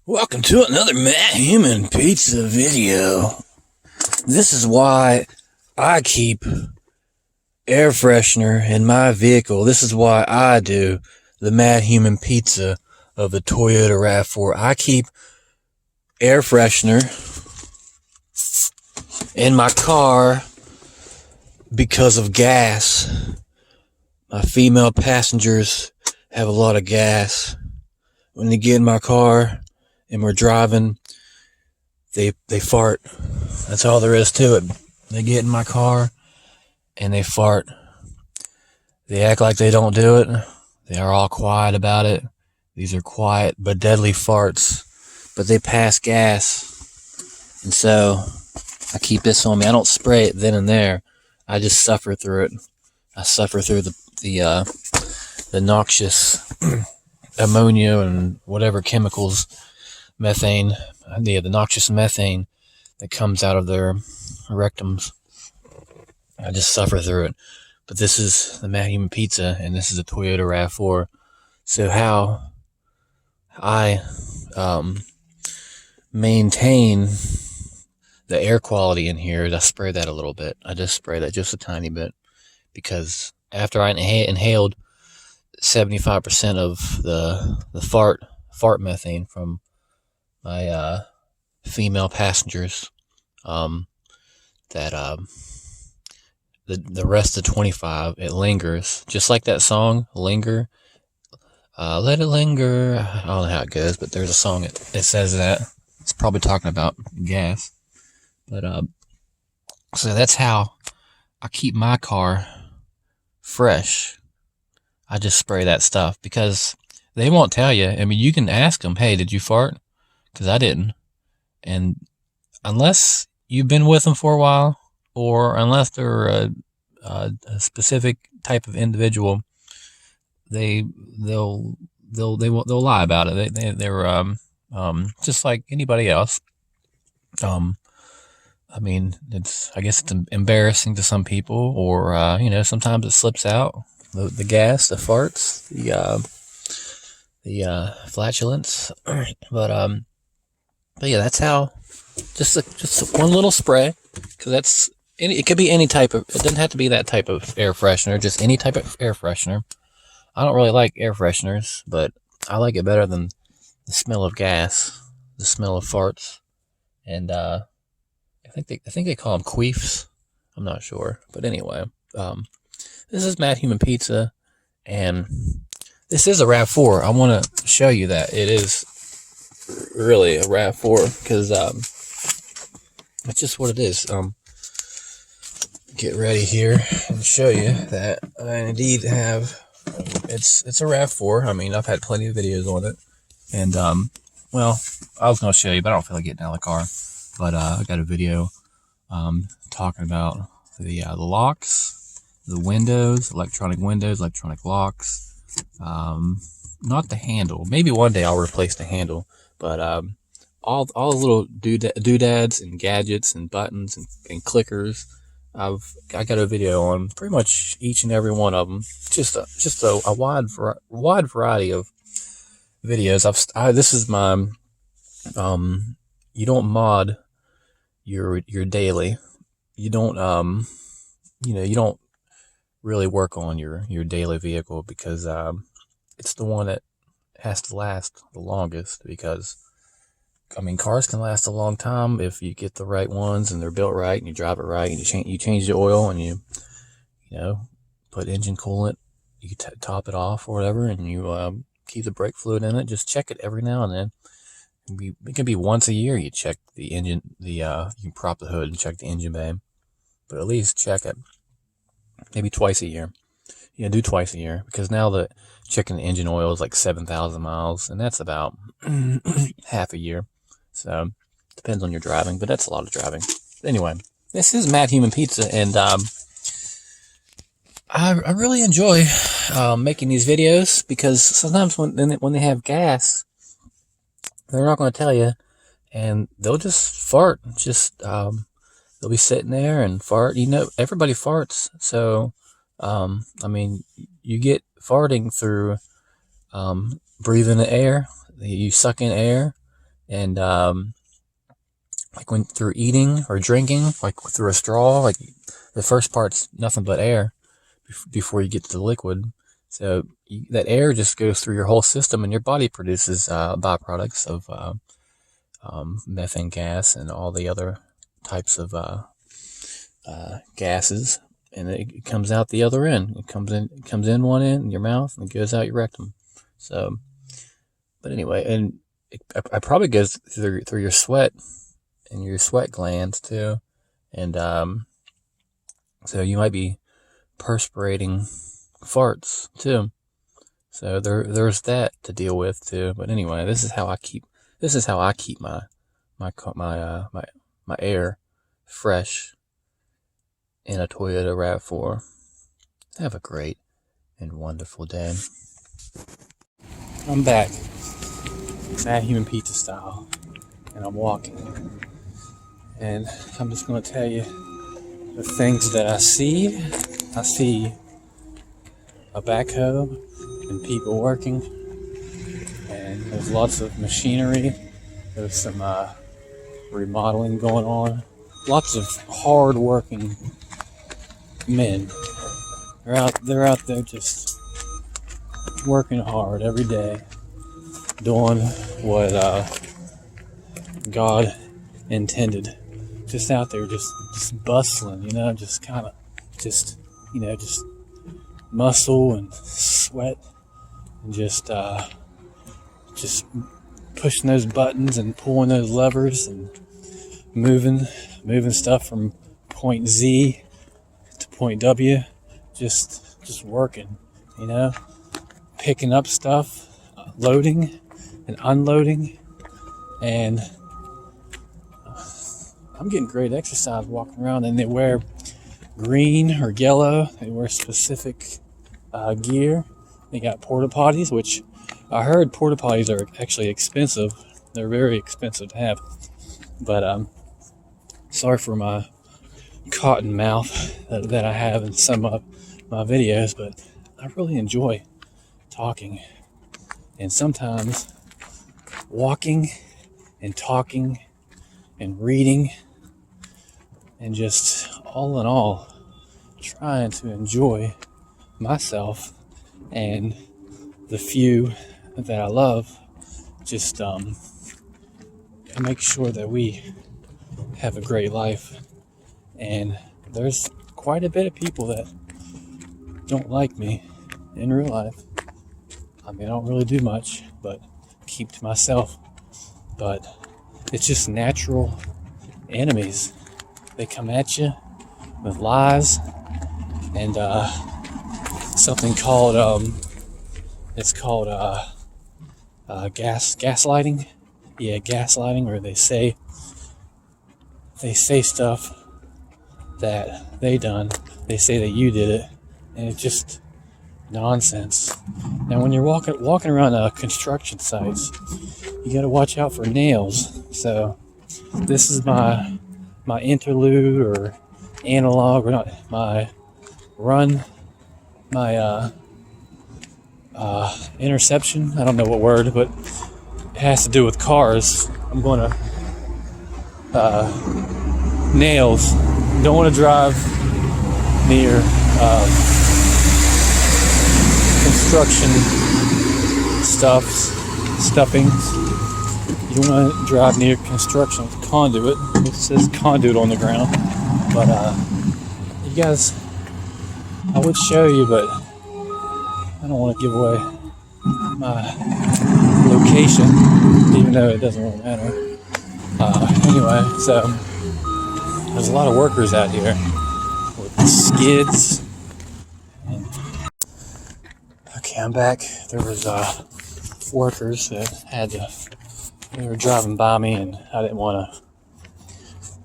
Welcome to another Matthumanpizza video. This is why I keep air freshener in my vehicle. This is why I do the Matthumanpizza of the Toyota RAV4. I keep air freshener in my car because of gas. My female passengers have a lot of gas. When they get in my car and we're driving, they fart. That's all there is to it. They get in my car and they fart. They act like they don't do it. They are all quiet about it. These are quiet but deadly farts, but they pass gas. And so I keep this on me. I don't spray it then and there. I just suffer through it. I suffer through the noxious ammonia and whatever chemicals, methane, the noxious methane that comes out of their rectums. I just suffer through it. But this is the Matthumanpizza, and this is a Toyota RAV4. So how I maintain the air quality in here is I spray that a little bit. I just spray that just a tiny bit, because after I inhaled 75% of the fart methane from my female passengers, that the rest of 25, it lingers, just like that song Linger. Let it linger. I don't know how it goes, but there's a song it says that. It's probably talking about gas. But so that's how I keep my car fresh. I just spray that stuff, because they won't tell you. I mean, you can ask them, hey, did you fart? Because I didn't. And unless you've been with them for a while, or unless they're a specific type of individual, they'll lie about it. They're just like anybody else. I mean, I guess it's embarrassing to some people, or sometimes it slips out. The gas, the farts, the flatulence, but yeah, that's how. Just one little spray, because it could be any type of. It doesn't have to be that type of air freshener. Just any type of air freshener. I don't really like air fresheners, but I like it better than the smell of gas, the smell of farts, and I think they call them queefs. I'm not sure, but anyway. This is Matthumanpizza, and this is a RAV4. I want to show you that it is really a RAV4, because it's just what it is. Get ready here and show you that I indeed have. It's a RAV4. I mean, I've had plenty of videos on it, and well, I was going to show you, but I don't feel like getting out of the car. But I got a video talking about the locks. The windows, electronic locks, not the handle. Maybe one day I'll replace the handle, but all the little doodads and gadgets and buttons and clickers, I got a video on pretty much each and every one of them. Just a wide variety of videos. This is my you don't mod your daily. You don't you don't really work on your daily vehicle, because it's the one that has to last the longest, because I mean, cars can last a long time if you get the right ones and they're built right and you drive it right, and you change the oil, and you put engine coolant, you top it off or whatever, and you keep the brake fluid in it. Just check it every now and then. It can be once a year you check the engine, you can prop the hood and check the engine bay, but at least check it. Maybe twice a year. Yeah, do twice a year, because now the checking the engine oil is like 7,000 miles, and that's about half a year. So depends on your driving, but that's a lot of driving. Anyway, this is Matthumanpizza, and I really enjoy making these videos, because sometimes when they have gas, they're not going to tell you, and they'll just fart. They'll be sitting there and fart. Everybody farts. So, I mean, you get farting through breathing the air. You suck in air, And like when through eating or drinking, like through a straw, like the first part's nothing but air before you get to the liquid. So that air just goes through your whole system, and your body produces byproducts of methane gas and all the other types of gases, and it comes out the other end. It comes in one end in your mouth, and it goes out your rectum. So, but anyway, and it probably goes through your sweat and your sweat glands too, and so you might be perspirating farts too. So there's that to deal with too. But anyway, this is how I keep my air fresh in a Toyota RAV4. Have a great and wonderful day. I'm back, Matthumanpizza style, and I'm walking. And I'm just going to tell you the things that I see. I see a backhoe and people working, and there's lots of machinery. There's some remodeling going on. Lots of hard-working men. They're out there just working hard every day, doing what God intended. Just out there, just bustling, just kind of, just muscle and sweat, and just pushing those buttons and pulling those levers and moving stuff from point Z to point W, just working, picking up stuff, loading and unloading, and I'm getting great exercise walking around. And they wear green or yellow. They wear specific gear. They got porta potties, which I heard porta potties are actually expensive. They're very expensive to have. But sorry for my cotton mouth that I have in some of my videos, but I really enjoy talking. And sometimes walking and talking and reading, and just all in all trying to enjoy myself and the few that I love, just make sure that we have a great life. And there's quite a bit of people that don't like me in real life. I mean, I don't really do much but keep to myself, but it's just natural enemies. They come at you with lies and something called gaslighting. Yeah, gaslighting, where they say stuff that they done. They say that you did it, and it's just nonsense. Now, when you're walking around construction sites, you got to watch out for nails. So this is my interlude or analog, or not, my interception. I don't know what word, but it has to do with cars. I'm going to nails. Don't want to drive near construction stuffings. You don't want to drive near construction conduit. It says conduit on the ground. But you guys, I would show you, but I don't want to give away my location, even though it doesn't really matter. Anyway, so there's a lot of workers out here with skids. Okay, I'm back. There was workers that they were driving by me, and I didn't want to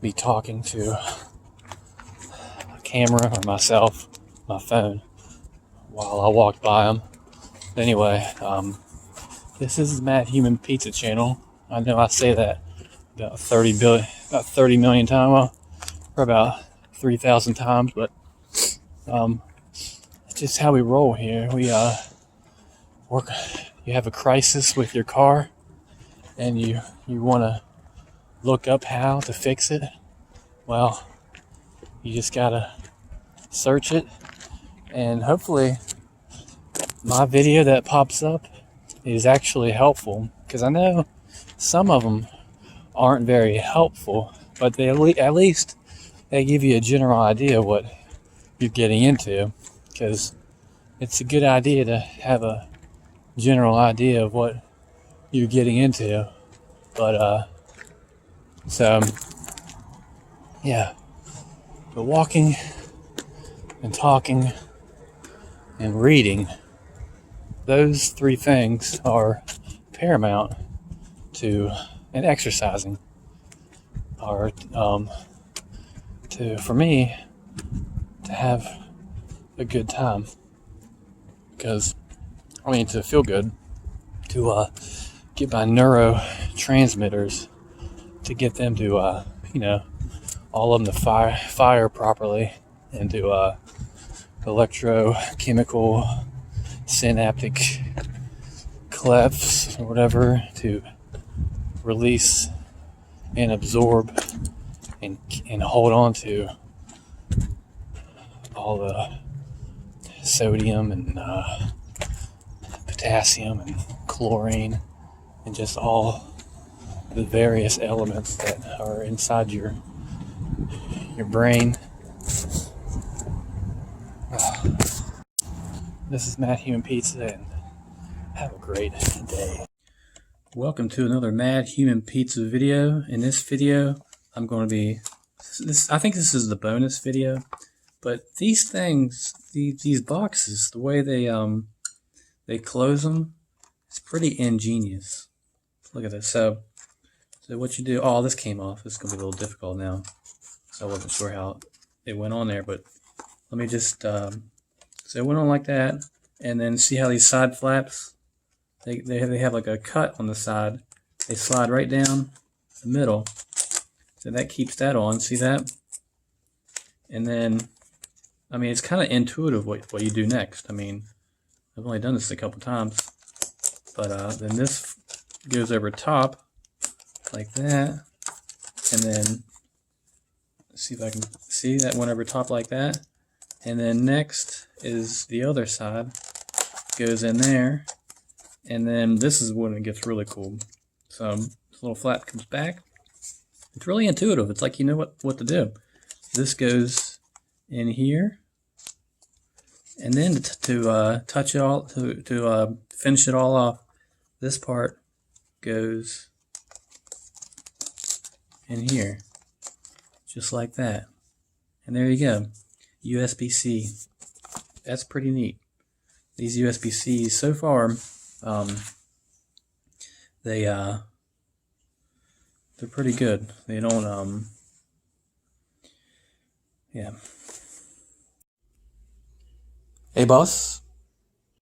be talking to a camera or my phone, while I walked by them. Anyway, this is Matthumanpizza channel. I know I say that about 30 million times, well, or about 3,000 times, but it's just how we roll here. We work. You have a crisis with your car, and you want to look up how to fix it, well, you just gotta search it, and hopefully my video that pops up is actually helpful, because I know some of them aren't very helpful, but they at least they give you a general idea of what you're getting into, because it's a good idea to have a general idea of what you're getting into. But so yeah, but walking and talking and reading, those three things are paramount to, and exercising are to, for me, to have a good time, because to feel good, to get my neurotransmitters, to get them to all of them to fire properly, and to electrochemical synaptic clefts or whatever to release and absorb and hold on to all the sodium and potassium and chlorine and just all the various elements that are inside your brain. This is Matthumanpizza, and have a great day. Welcome to another Matthumanpizza video. In this video, I'm going to be I think this is the bonus video, but these things, these boxes, the way they close them, it's pretty ingenious. Look at this. So what you do? Oh, this came off. It's gonna be a little difficult now. So I wasn't sure how it went on there, but let me just. So it went on like that, and then see how these side flaps? They have like a cut on the side. They slide right down the middle. So that keeps that on. See that? And then, it's kind of intuitive what you do next. I've only done this a couple times, but then this goes over top like that, and then see if I can see that went over top like that, and then next is the other side, goes in there, and then this is when it gets really cool. So this little flap comes back. It's really intuitive. It's like you know what to do. This goes in here, and then to touch it all, to finish it all off, this part goes in here, just like that. And there you go, USB-C. That's pretty neat. These USB-Cs so far, they're pretty good. They don't yeah. Hey boss,